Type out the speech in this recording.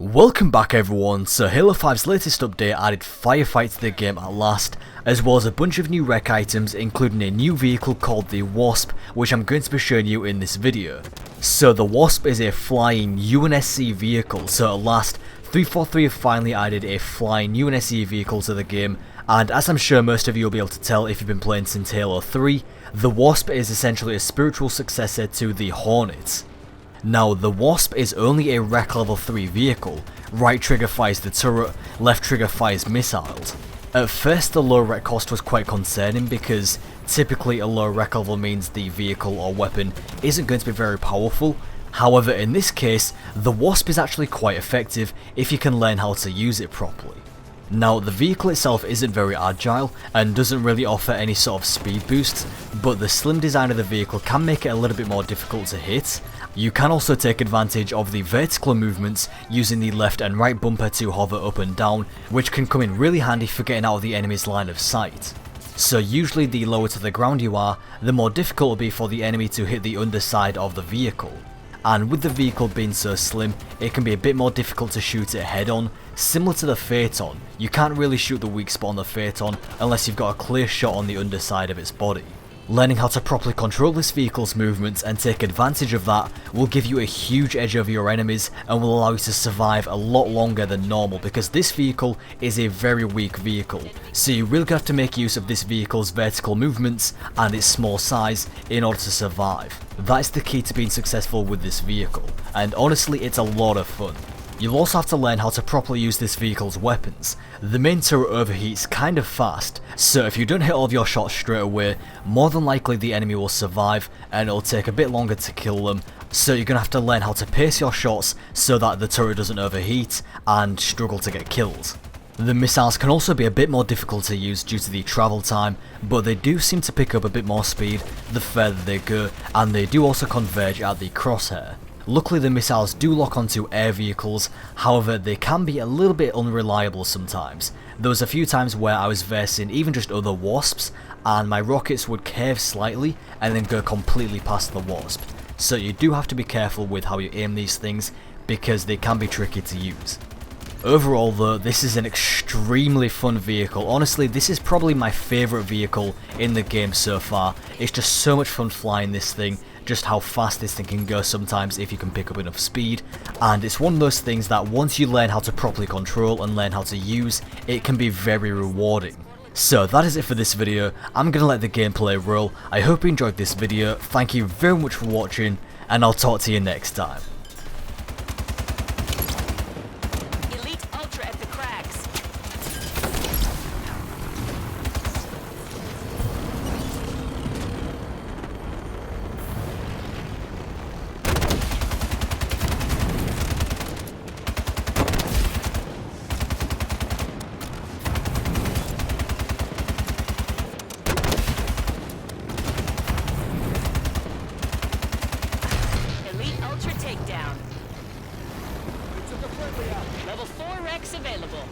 Welcome back everyone. So Halo 5's latest update added firefight to the game at last, as well as a bunch of new rec items including a new vehicle called the Wasp, which I'm going to be showing you in this video. So the Wasp is a flying UNSC vehicle, so at last 343 have finally added a flying UNSC vehicle to the game, and as I'm sure most of you will be able to tell if you've been playing since Halo 3, the Wasp is essentially a spiritual successor to the Hornet. Now, the Wasp is only a rec level 3 vehicle. Right trigger fires the turret, left trigger fires missiles. At first the low rec cost was quite concerning because typically a low rec level means the vehicle or weapon isn't going to be very powerful. However, in this case, the Wasp is actually quite effective if you can learn how to use it properly. Now, the vehicle itself isn't very agile and doesn't really offer any sort of speed boosts, but the slim design of the vehicle can make it a little bit more difficult to hit. You can also take advantage of the vertical movements using the left and right bumper to hover up and down, which can come in really handy for getting out of the enemy's line of sight. So usually the lower to the ground you are, the more difficult it will be for the enemy to hit the underside of the vehicle. And with the vehicle being so slim, it can be a bit more difficult to shoot it head on. Similar to the Phaeton, you can't really shoot the weak spot on the Phaeton unless you've got a clear shot on the underside of its body. Learning how to properly control this vehicle's movements and take advantage of that will give you a huge edge over your enemies and will allow you to survive a lot longer than normal, because this vehicle is a very weak vehicle, so you really have to make use of this vehicle's vertical movements and its small size in order to survive. That is the key to being successful with this vehicle, and honestly it's a lot of fun. You'll also have to learn how to properly use this vehicle's weapons. The main turret overheats kind of fast, so if you don't hit all of your shots straight away, more than likely the enemy will survive and it'll take a bit longer to kill them, so you're going to have to learn how to pace your shots so that the turret doesn't overheat and struggle to get killed. The missiles can also be a bit more difficult to use due to the travel time, but they do seem to pick up a bit more speed the further they go, and they do also converge at the crosshair. Luckily the missiles do lock onto air vehicles, however they can be a little bit unreliable sometimes. There was a few times where I was versing even just other Wasps and my rockets would curve slightly and then go completely past the Wasp. So you do have to be careful with how you aim these things because they can be tricky to use. Overall though, this is an extremely fun vehicle. Honestly, this is probably my favourite vehicle in the game so far. It's just so much fun flying this thing, just how fast this thing can go sometimes if you can pick up enough speed, and it's one of those things that once you learn how to properly control and learn how to use, it can be very rewarding. So that is it for this video. I'm gonna let the gameplay roll. I hope you enjoyed this video, thank you very much for watching, and I'll talk to you next time. Level 4 Rex available.